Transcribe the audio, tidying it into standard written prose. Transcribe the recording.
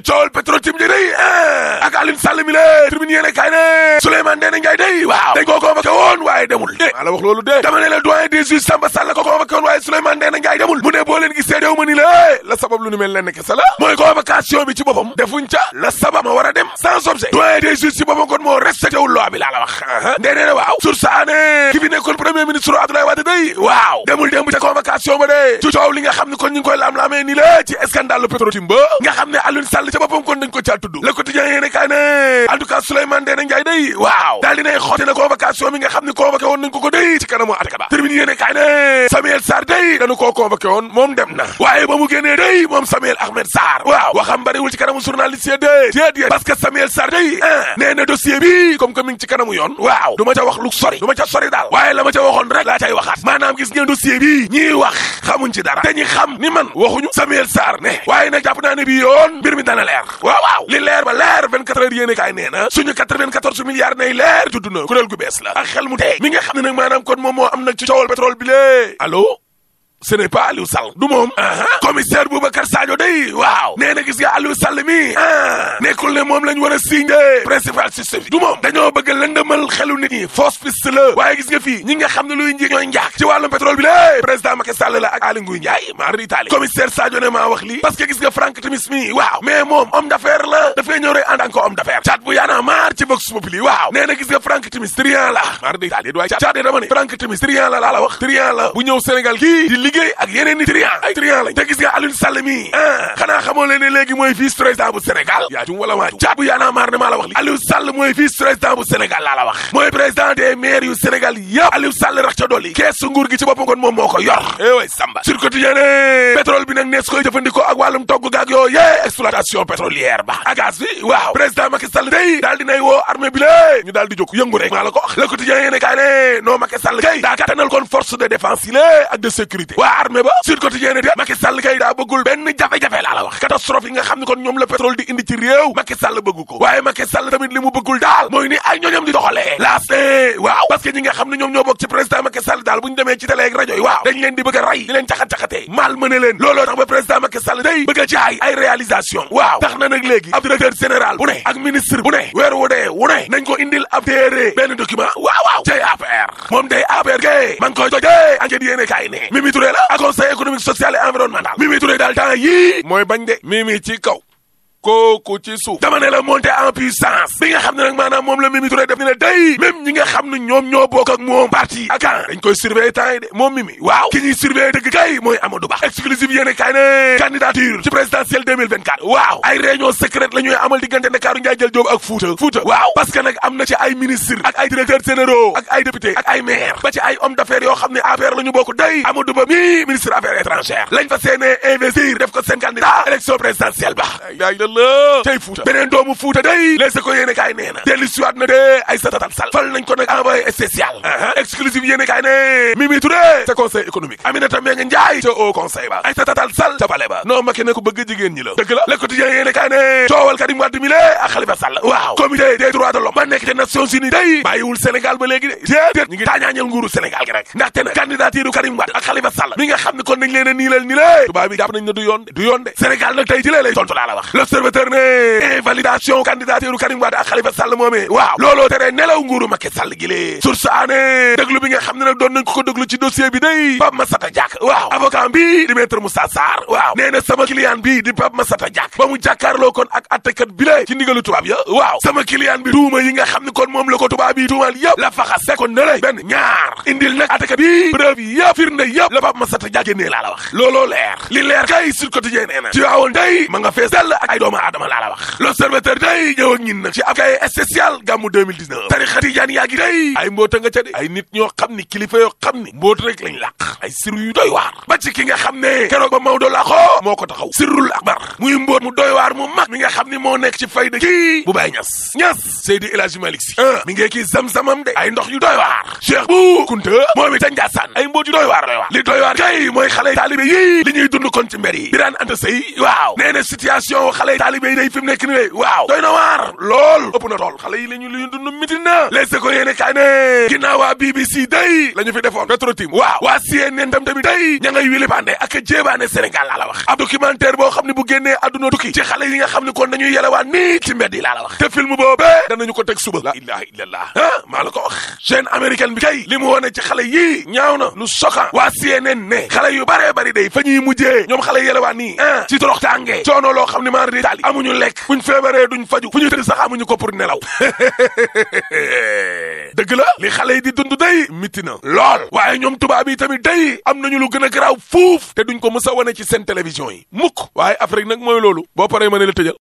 coowal Petro-Tim ji day ak Aliou Sall mi la tribune yéene kaay ne Souleymane Ndéné Ndiaye day waaw dañ koo convoqué woon waaye demul maa la wax loolu de dama ne la doyen des juges Samba Sall ko convoqué woon waaye Souleymane Ndéné Ndiaye demul mu ne boo leen gisee déw ma ni la sabab lu ni mel lenn kese la mooy convocation bi ci boppam defuñ ca la sabab ma war a dem sans objet doyen des juges ci boppam kon moo respecté wul loi bi laa la wax Ndéné ne waaw sur saane ki fi nekkoon premier ministre Abdoulaye Wade day waaw demul démb ca convocation ba de ci coow li nga xam ne kon ñu ngi koy laam-laamee ni la ci scandale Petro-Tim ba nga xam ne Aliou Sall ca boppam kon dañ ko caa tudd Le Quotidien yéene kaay ne en tout cas Souleymane Ndéné Ndiaye day waaw daal dinay xooti na convocation bi nga xam ne convoqué woon nañ ko day ci kanamu atekat ba Tribune yéene kaay ne Samuel Sarr day dañu koo convoqué woon moom dem na waaye ba mu génnee day moom Samuel Ahmed Sarr waaw waxam bariwul ci kanamu journaliste yi déedéet parce que Samuel Sarr day nee na dossier bi comme que mi ngi ci kanamu yoon waaw du ma ca wax lu sori du ma ca sori daal waaye la ma ca waxoon rek laa cay waxaat maanaam gis ngeen dossier bi ñiy wax xamuñ ci dara te ñi xam ni man waxuñu Samuel Sarr ne waaye nag jàpp naa ne bii yoon mbir mi dana leer waaw li leer ba leer 24 heures yéene kaay nee na suñu 94 milliards nay leer judd na kuréel gu bees la ak xel mu tey mi nga xam ne nag maanaam kon moom moo am nag ci coowal pétrole bi lée allo ce n'est pas Aliou Sall du moom commissaire Boubacar Sadio day waaw nee na gis nga Aliou Sall mi nekkul ne moom lañ war a signé principal suspect bi du moom dañoo bëgg lëndëmal xelu nit ñi fausse piste la waaye gis nga fii ñi nga xam ne luy nji ñooy njaak ci wàllum pétrole bi lé président Macky Sall la ak Aly Ngouille Ndiaye maar d'Italie commissaire Sadio ne maa wax lii parce que gis nga Franck Timis mi waaw mais moom homme d'affaires la dafay ñëw rek en tant que homme d'affaires caat bu yaana maar ci Vox Populi waaw nee na gis nga Franck Timis trian la maar d'Italie waaye caat dama ne Franck Timis trian la laa la wax trian la bu ñëw Sénégal kii liggéey ak yeneen ni trian ay trian lañ te gis nga Aliou Sall mi xanaa xamoo leen ne léegi mooy vice président bu Sénégal yaatum wala waaju caat bu yaanaa maar ne maa la wax li Aliou Sall mooy vice président bu Sénégal laa la wax mooy président des maires yu Sénégal yëpp Aliou Sall rax ca dolli keesu nguur gi ci boppam kon moom moo ko yor way Samba sur quotidien pétrole bi nag nees koy jëfandikoo ak wàllum togg gaag yoo exploitation pétrolière ba ak gaz bi waaw président Macky Sall day daal dinay woo armée bi lée ñu daal di jóg yëngu rek maa la ko wax le quotidien yéene kaay ne non Macky Sall kay daa kattanal kon force de défense yi lée ak de sécurité waa armée ba sur quotidien ne Macky Sall kay daa bëggul benn jafe-jafe laa la wax catastrophe yi nga xam ne kon ñoom la pétrole di indi ci réew Macky Sall bëggu ko waaye Macky Sall tamit li mu bëggul daal mooy ni ay ñooñam di doxalee waaw parce que ñi nga xam ne ñoom ñoo bokk ci président Macky Sall daal bu ñu demee ci télé ak rajo yi waaw dañ leen di bëgg a rey di leen caxat-caxatee mal mëne leen looloo tax ba président Macky Sall day bëgg a jaay ay réalisation waaw tax na nag léegi ab directeur général bu ne ak ministre bu ne weer wu dee wu ne nañ ko indil ab téere benn document waaw cay APR moom day APR kay ma ngi koy tojee enquête yéene kaay ne Mimi Touré la ak conseil économique social et environnemental Mimi Touré daal temps yii mooy bañ de Mimi ci kaw kooku ci suuf dama ne la monter en puissance bi nga xam ne nag maanaam moom la Mimi Touré def ni la day même ñi nga xam ne ñoom ñoo bokk ak moom parti ak dañ koy surveiller temps yi de moom Mimi waaw ki ñuy surveiller dëgg kay mooy Amadou Ba exclusive yéene kay ne candidature ci présidentielle 2024 waaw ay réunion secrète la ñuy amal diggante Ndakaaru Ndiaye Jël Joob ak Fouta waaw parce que nag am na ci ay ministre ak ay directeurs généraux ak ay député ak ay maire ba ci ay hommes d'affaires yoo xam ne affaire la ñu bokk day Amadou Ba mi ministre affaires étrangères lañ fa seenee investir def ko seen candidat élection présidentielle ba tey Fouta beneen doomu Fouta day les ko yéene kaay nee na dellu siwaat na de Aïssata Tall Sall fal nañ ko nag envoyé spécial exclusive yéene kaay ne Mimi Touré ca conseil économique Aminata Mbengue Ndiaye ca haut conseil ba Aïssata Tall Sall ca palais ba non Macky ne ko bëgg jigéen ñi la dëgg la le quotidien yéene kaay ne coowal Karim Wade mi lée ak Khalifa Sall waaw comité des droits de l'homme ba nekk te Nations Unies day bàyyiwul Sénégal ba léegi de déedéet ñu ngi taañaañal nguuru Sénégal gi rek ndaxte nag candidature Karim Wade ak Khalifa Sall mi nga xam ne kon nañ leen a niilal ni lée tubaab bi jàpp nañ ne du yoon de Sénégal nag tey ci lay tontu laa la wax l'observateur invalidation candidature Karim Wade ak Khalifa Sall moomee waaw looloo tere nelaw nguuru Macky Sall gi lee source aané déglu bi nga xam ne nag doon nañ ko déglu ci dossier bi day Pape Massata Diack waaw avocat bi di maître Moussa Sarr waaw nee na sama client bi di Pape Massata Diack ba mu jàkkaarloo kon ak attekat bi lee ci ndigalu tubaab ya waaw sama client bi tuuma yi nga xam ne kon moom la ko tubaab yi tuumal yëpp la faxas kon ne lay benn ñaar indil nag attekat bi preuve yëpp firnde yëpp la Pape Massata Diack génnee laa la wax looloo leer li leer kay sur quotidien nee na ci waawoon day ma nga fees dell ak ay doomu aadama laa la wax l'observateur day ñëw ak ñin nag ci ab kay spécial gàmmu 2019 tarixa tijaan yaa gi day ay mboota nga ca de ay nit ñoo xam ni kilifa yoo xam ni mboot rek lañ làq ay siru yu doy waar ba ci ki nga xam ne keroog ba Maodo laaxoo moo ko taxaw sirrul akbar muy mboot mu doy waar mu mag mi nga xam ni moo nekk ci fayda kii bu Baye Niass Seydi El Hadji Malick Sy mi ngee kii zam-zamam de ay ndox yu doy waar Cheikh bu Kunta moom it a Njaasaan ay mboot yu doy waar li doy waar kay mooy xale taalibe yi li ñuy dund kon ci mbir yi Birane Anta Sey waaw nee na situation xale taalibe yi day fi mu nekk ni lay waaw doy na waar lool ëpp na tool xale yi lañu luñu dund mitin na les ko yéene kaay ne ginnaaw waa BBC day la ñu fi defoon Petro-Tim waaw waa CNN tam tamit day ña ngay wili bande ak jéebaane Sénégal laa la wax ab documentaire boo xam ne bu génnee àdduna tukki ci xale yi nga xam ne kon dañuy yelewaan nii ci mbedd yi laa la wax te film boobee danañu ko teg suba la ilaha illallah maa la ko wax chaîne américaine bi kay li mu wone ci xale yii ñaaw na lu choquant waa CNN ne xale yu baree bari day fa ñuy mujjee ñoom xale yelewaan nii ci torox tàngee coono loo xam ne maa di taali amuñu lekk buñ feebaree duñ faju fu ñu tëdd sax amuñu ko pour nelaw dëgg la li xale yi di dund day miti na lool waaye ñoom tubaab yi tamit day am nañu lu gën a garaaw fuuf te duñ ko mës a wane ci seen télévision yi mukk waaye Afrique nag mooy loolu boo paree ma ne la tëjal